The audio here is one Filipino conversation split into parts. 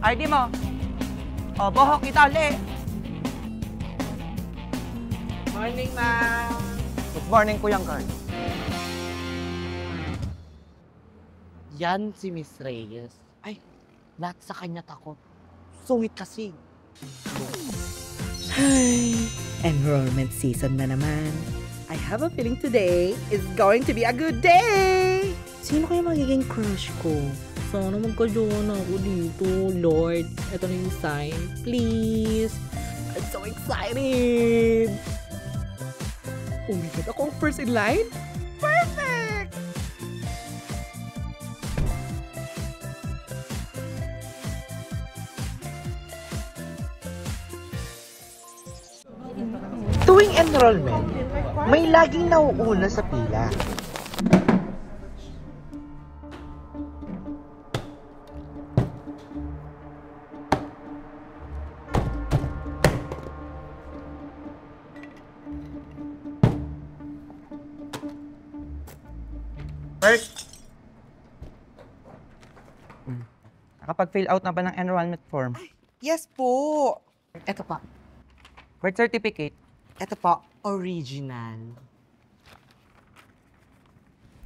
ID mo. O, bohok kita ulit. Morning, ma'am. Good morning, Kuyang Carl. Yan si Miss Reyes. Ay, lahat sa kanya takot. Sungit kasi. Hi! Enrollment season na naman. I have a feeling today is going to be a good day! Sino kaya magiging crush ko? Sana magka-jowa na ako dito, Lord. Ito na yung sign. Please! I'm so excited! Oh my God, ako ang first in line? Perfect! Tuwing enrollment, may laging nauuna sa pila. First, nakapag-fill out na ba ng enrollment form? Yes po. Ito pa. Birth certificate? Ito po, original.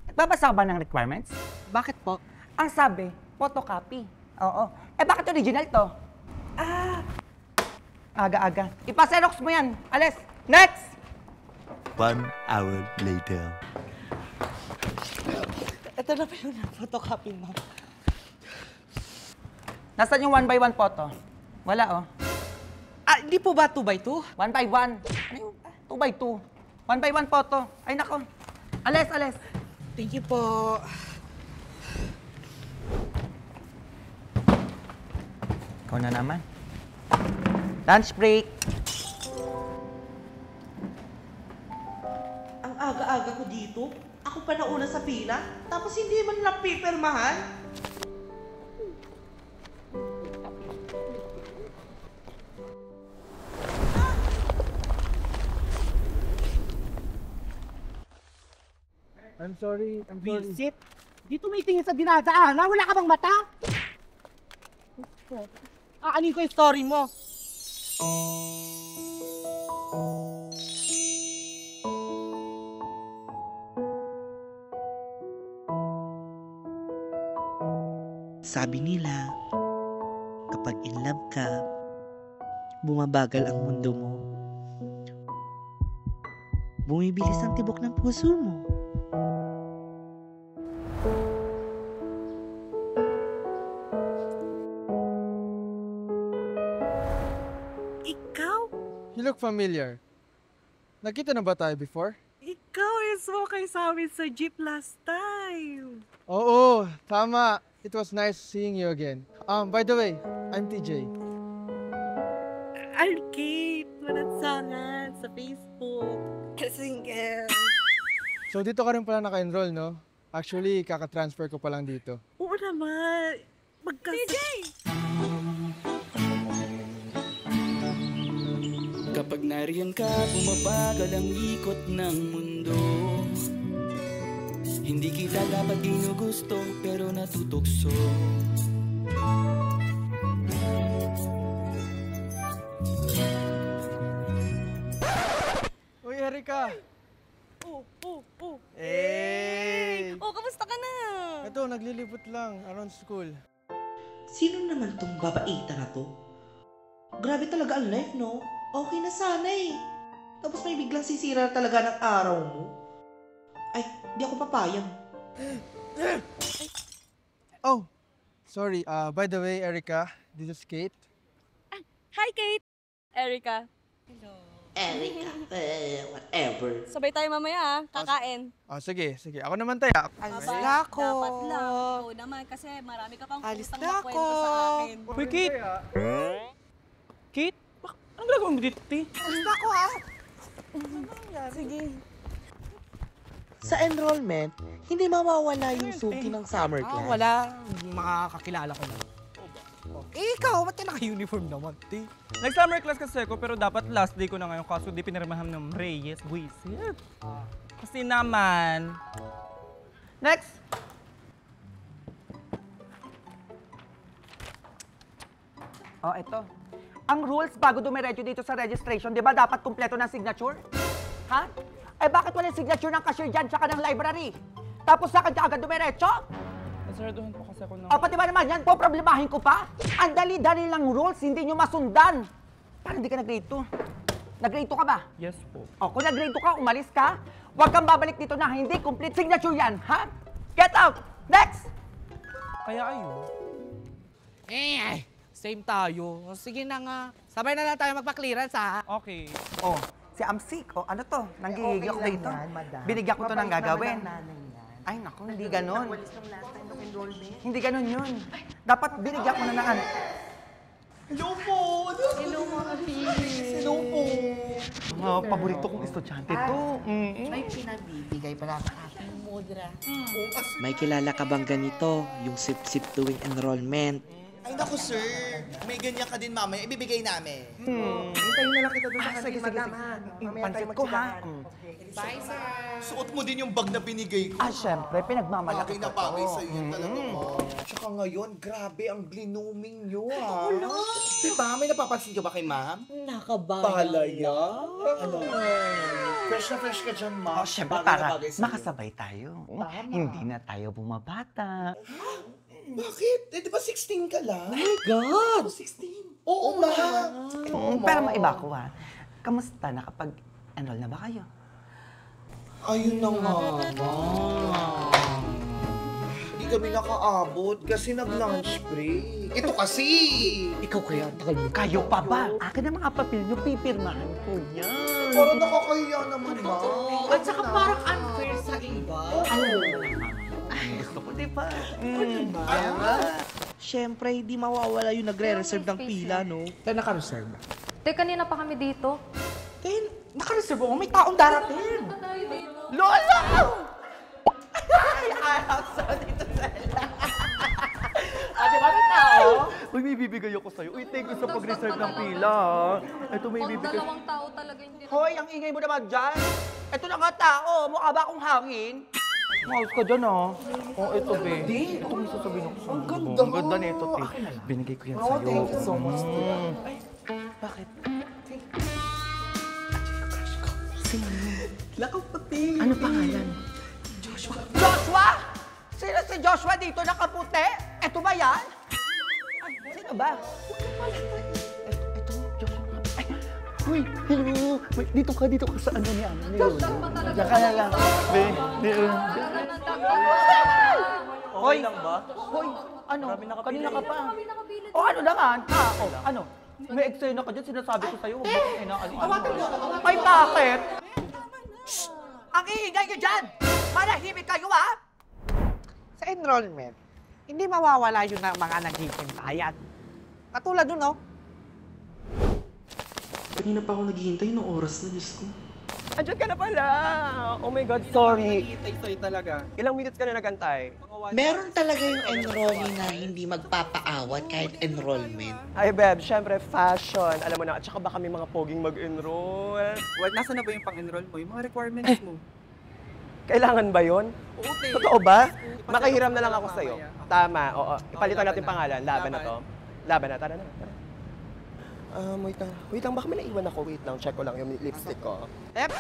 Nagbabasa ka ba ng requirements? Bakit po? Ang sabi, photocopy. Oo. Eh, bakit original to? Aga-aga. Ipa-xerox mo yan. Alis. Next! 1 hour later. Ito na pa yung photocopy, ma'am. Nasaan yung 1x1 photo? Wala, oh. Ah, di po ba 2x2? 1x1. Ano yung 2x2? 1x1 photo. Ay, nako. Alis, alis. Thank you po. Ikaw na naman. Lunch break. Ang aga-aga ko dito, ako pa nauna sa pila, tapos hindi man lang pipirmahan. I'm sorry. Visit? Di tumitingin sa dinadaanan. Wala ka bang mata? Aanin ko yung story mo. Sabi nila, kapag in love ka, bumabagal ang mundo mo. Bumibilis ang tibok ng puso mo. Ikaw? You look familiar. Nakita na ba tayo before? Ikaw is okay sa amin sa jeep last time. Oo, tama. It was nice seeing you again. By the way, I'm TJ. I'm Kate. Manatsangan sa Facebook. Single. So dito ka rin pala naka-enroll, no? Actually, kaka-transfer ko pa lang dito. Oo naman. TJ! Kapag nariyan ka, bumabagal ang ikot ng mundo. Hindi kita dapat ginugusto, pero natutokso. Uy, Erika! Hey! Oh, kamusta ka na? Ito, naglilibot lang around school. Sino naman tong babaita na to? Grabe talaga ang life, no? Okay na sana eh. Tapos may biglang sisira talaga ng araw mo. Ay, di ako papayag. Oh, sorry. By the way, Erika, this is Kate. Hi, Kate! Erica. Erika, whatever. Sabay tayo mamaya, kakain. Sige. Ako naman tayo. Alis Aba, na ako. Dapat lang. Ikaw naman kasi marami ka pang Alis putang na na kwento ako. sa akin. Uy, Kate! Kate? Anong ginagawa mo dito, te? Alis na ako, ha? Sige. Sa enrollment, hindi mawawala yung suki ng summer class. Wala. Makakakilala ko lang. Ikaw, ba't ka naka-uniform naman, te? Nag-summer class kasi ako, pero dapat last day ko na ngayon kaso di pinirmahan ng Reyes. Buisit. Kasi naman... Next! Oh, ito. Ang rules bago dumiretso dito sa registration, di ba dapat kumpleto ng signature? Ha? Eh bakit walang signature ng cashier dyan tsaka ng library? Tapos sa kanya agad dumiretso? Nasaraduhan po kasi ako ng... O pati ba naman yan, poproblemahin ko pa? Ang dali-dali lang rules, hindi nyo masundan. Parang hindi ka nag-grade 2. Nag-grade 2 ka ba? Yes po. O kung nag-grade 2 ka, umalis ka. Huwag kang babalik dito na hindi complete signature yan, ha? Get out! Next! Kaya ayun. Same tayo. O, sige na nga. Sabay na lang tayo magpa-clearance, ha? Okay. Oh, si Amsik, oh, ano to? Nanggigigil ako dito. Binigyan ko to ng gagawin. Ay, naku, hindi ganon. Hindi ganon yun. Dapat binigyan ko na ng ano. Hello po! Hello mga Hello po! Mga paborito kong estudyante to. May pinabibigay pala sa aking mudra. May kilala ka bang ganito? Yung sip-sip tuwing enrollment? Ay naku sir, may ganyan ka din mamaya, ibibigay namin. Hintayin na lang kita doon sa Sige, kantin, sige, madam, sige. ha? Mamaya Pansit tayo ko, ha? magsigahan. Bye, sir! Suot mo din yung bag na binigay ko. Ah, syempre, pinagmamalaki Bagay na ko bagay to. sa'yo yan talaga. Tsaka ngayon, grabe ang blooming nyo ah. Diba, may napapansin ka ba kay ma'am? Palaya. Ano? Fresh na fresh ka dyan, ma'am. Oh, syempre, Bagay na para bagay sa'yo. makasabay tayo. Hindi na tayo bumabata. Bakit? Eh, di ba 16 ka lang? My God! 16? Oo, ma'am. Pero maiba ko, ha? Kamusta? Nakapag-enroll na ba kayo? Ayun na nga, ma'am. Hindi kami nakaabot kasi nag-lunch break. Ito kasi! Ikaw kaya, tagal mo. Kayo pa ba? Akin ang mga papel nyo, pipirmahan ko yan. Parang nakakahiya naman, ma'am. At saka parang unfair sa iba. Ano naman? Gusto ko, di ba? Siyempre, hindi mawawala yung nagre-reserve ng pila, no? Tayo naka-reserve. Te, kanina pa kami dito. Then, naka-reserve ako, may taong darating. Lola! Ay, so dito sila. Di ba may tao? Uy, may bibigay ako sa'yo. Uy, thank you sa pag-reserve ng pila, ha? Ito may bibigay. Dalawang tao talaga hindi. Hoy, ang ingay mo naman dyan. Ito na nga tao. Mukha ba akong hangin? Maus ka dyan, ha? Oh, ito, be. Ito may sasabihin ako sa'yo. Ang ganda. Ang ganda nito, te. Binigay ko yan sa'yo. Thank you so much. Bakit? Lakaw pati. Ano pangalan? Joshua. Joshua? Sino si Joshua dito nakaputi? Ito ba yan? Ay, sino ba? Ito, Joshua. Ay, uy, hello. Wait, dito ka sa ano ni Ana. Diyan ka na lang. Okay lang ba? Hoy, ano? Marami nakapili. Kanina ka pa. O ano naman? Ha? O, ano? May eksena ka dyan, sinasabi ko sa'yo. Huwag mo kong inaano. Ay, bakit? Shh! Ang iingay nyo dyan! Manahimik kayo, ha? Sa enrollment, hindi mawawala yun ng mga naghihintayan. Katulad nun, no? Kanina pa ako naghihintay ng oras na, Diyos ko. Andiyan ka na pala! Oh my God, sorry. Sa'yo talaga. Ilang minutes ka na nagantay? Meron talaga yung enrollee na hindi magpapaawat kahit enrollment. Ay, Beb, syempre, fashion. Alam mo na, at saka baka may mga poging mag-enroll. What, nasa na ba yung pang-enroll mo? Yung mga requirements mo? Kailangan ba yon? Oo, te. Totoo ba? Makahiram na lang ako sa'yo. Tama, oo. Ipalitan natin pangalan. Laban na to. Laban na, tara na. Tara. Wait lang. Wait lang, baka may naiwan ako. Wait lang, check ko lang yung lipstick ko. Hep!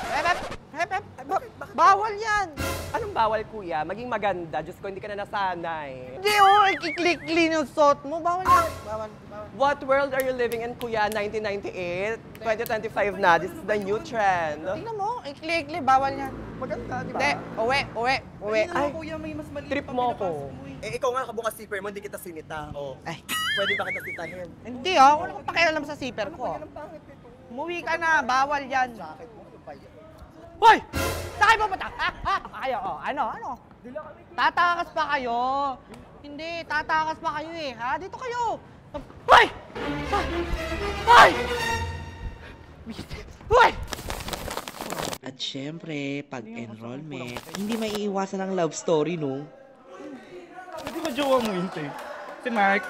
Bawal yan! Anong bawal, kuya? Maging maganda. Diyos ko, hindi ka na nasanay. Hindi, ikiklik-clean yung suot mo. Bawal yan. Bawal. What world are you living in, kuya? 1998? 2025 na. This is the new trend. Tingnan mo, iklik-clean. Bawal yan. Maganda, di ba? Hindi, uwi. Ay, Kuya, may mas maliit trip pa mo pinapasok ko. mo eh. Eh, ikaw nga kabukas zipper mo, hindi kita sinita. Oh. Ay. Pwede ba kita sitahin? Hindi, wala kang pakialam sa zipper ko. Umuwi ka na, bawal yan. Hoy! Saan kayo pupunta? Kayo, ano? Tatakas pa kayo. Hindi, tatakas pa kayo eh, ha? Dito kayo. Hoy! Hoy! Hoy! At syempre, pag-enrollment, hindi maiiwasan ang love story, no? Hindi ba jowa mo yun, te? Si Mark?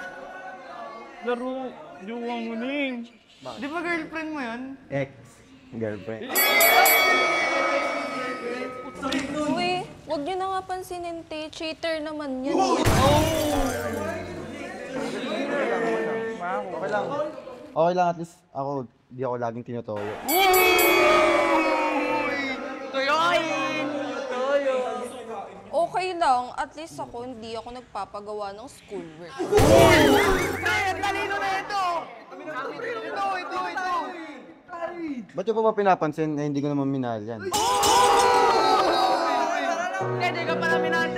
Laro, jowa mo ning. Di ba girlfriend mo yun? Ex-girlfriend. Uy, wag niyo na nga pansinin, te. Cheater naman yan. Okay lang. Okay lang, at least ako, di ako laging tinutoyo. Okay lang, at least ako hindi ako nagpapagawa ng schoolwork. Ba't yung pa ba pinapansin na hindi ko naman minahal yan? Hindi ka pala minahal.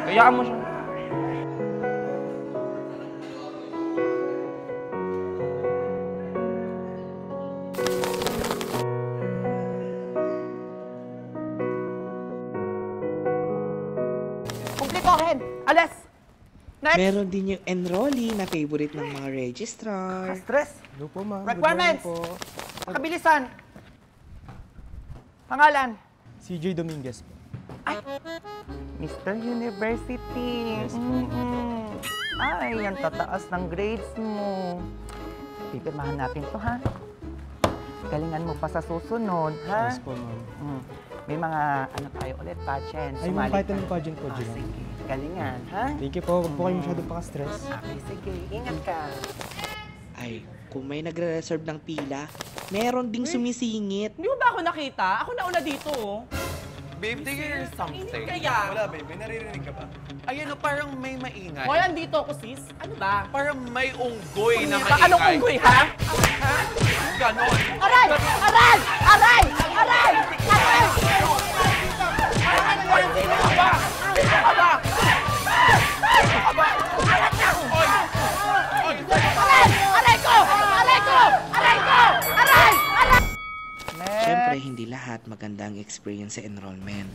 Kayaan mo siya. Kumplitohin! Alis! Next! Meron din yung enrollee na favorite ng mga registrar. Stress! Hello po, ma'am. Requirements! Good morning po. Pakabilisan! Pangalan? CJ Dominguez po. Mr. University. Yes po. Ay, ang tataas ng grades mo. Pipirmahan natin to, ha? Galingan mo pa sa susunod, ha? Yes po, ma'am. May mga, ano tayo ulit, pageant. Ay, ma'am, kahit anong pageant po, Gina. Sige, galingan, ha? Thank you po. Huwag po kayo masyado paka-stress. Okay, sige. Ingat ka. Ay, kung may nagre-reserve ng pila, meron ding sumisingit. Hindi mo ba ako nakita? Ako nauna dito, oh. Babe, do you hear something? Kaya? Wala, babe. May naririnig ka ba? Ayun, parang may maingay. Hoy, andito ako, sis. Ano ba? Parang may unggoy na maingay. Anong unggoy, ha? Ha? Ganon. Aray! Aray! Aray! Aray! Aray! Sino ka ba? Sino ka ba? Sino ka ba? Aray ka! Oy! Oy! Aray! Aray ko! Aray ko! Aray ko! Aray! Aray! Siyempre, hindi lahat maganda ang experience sa enrollment.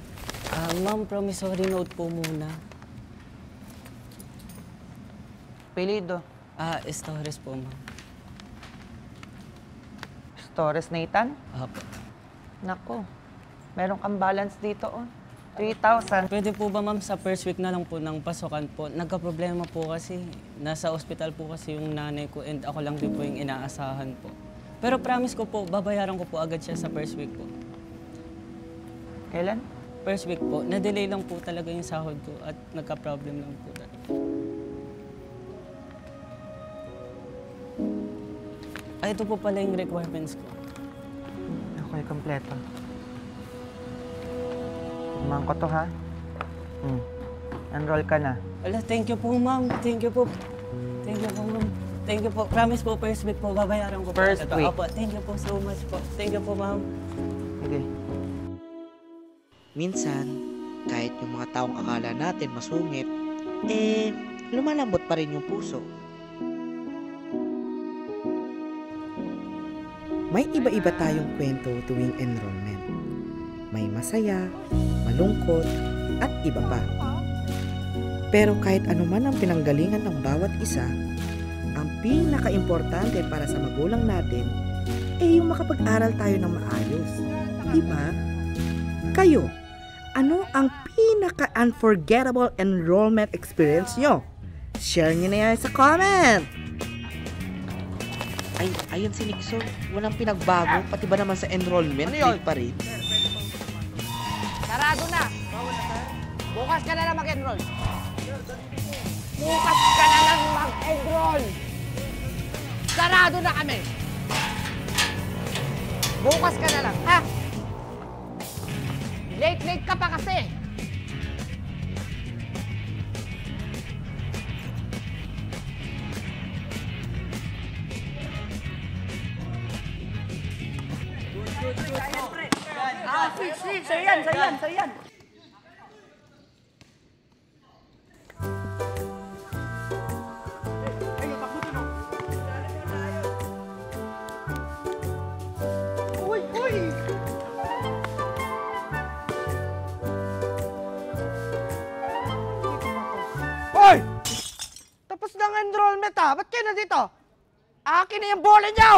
Ma'am, promissory note po muna. Pilido. Stores po, ma'am. Stores, Nathan? Apo. Nako. Meron kang balance dito, oh. 3,000. Pwede po ba, ma'am, sa first week na lang po ng pasukan po? Nagka-problema po kasi. Nasa ospital po kasi yung nanay ko and ako lang din po yung inaasahan po. Pero promise ko po, babayaran ko po agad siya sa first week po. Kailan? First week po. Na-delay lang po talaga yung sahod ko at nagka-problem lang po talaga. Ito po pala yung requirements ko. Okay, kompleto. Kumain ko to, ha? Enroll ka na. Wala, thank you po, ma'am. Thank you po. Thank you po, ma'am. Thank you po. Promise po, first week po, babayaran ko po. First week? Opo, thank you po so much po. Thank you po, ma'am. Sige. Minsan, kahit yung mga taong akala natin masungit, lumalambot pa rin yung puso. May iba-iba tayong kwento tuwing enrollment. May masaya, malungkot, at iba pa. Pero kahit anuman ang pinanggalingan ng bawat isa, ang pinaka-importante para sa magulang natin yung makapag-aral tayo ng maayos. Diba? Kayo, ano ang pinaka-unforgettable enrollment experience nyo? Share nyo na yan sa comment! Ay, ayun si Nixon. Walang pinagbago, pati ba naman sa enrollment? Ano yun? Pa rin. Sarado na! Bukas ka na lang mag-enroll. Bukas ka na lang mag-enroll! Sarado na kami! Bukas ka na lang, ha? Late ka pa kasi! Sa'yo yan! Hoy! Tapos na ang enrollment, ha? Ba't kayo na dito? Akin na yung bola niyo!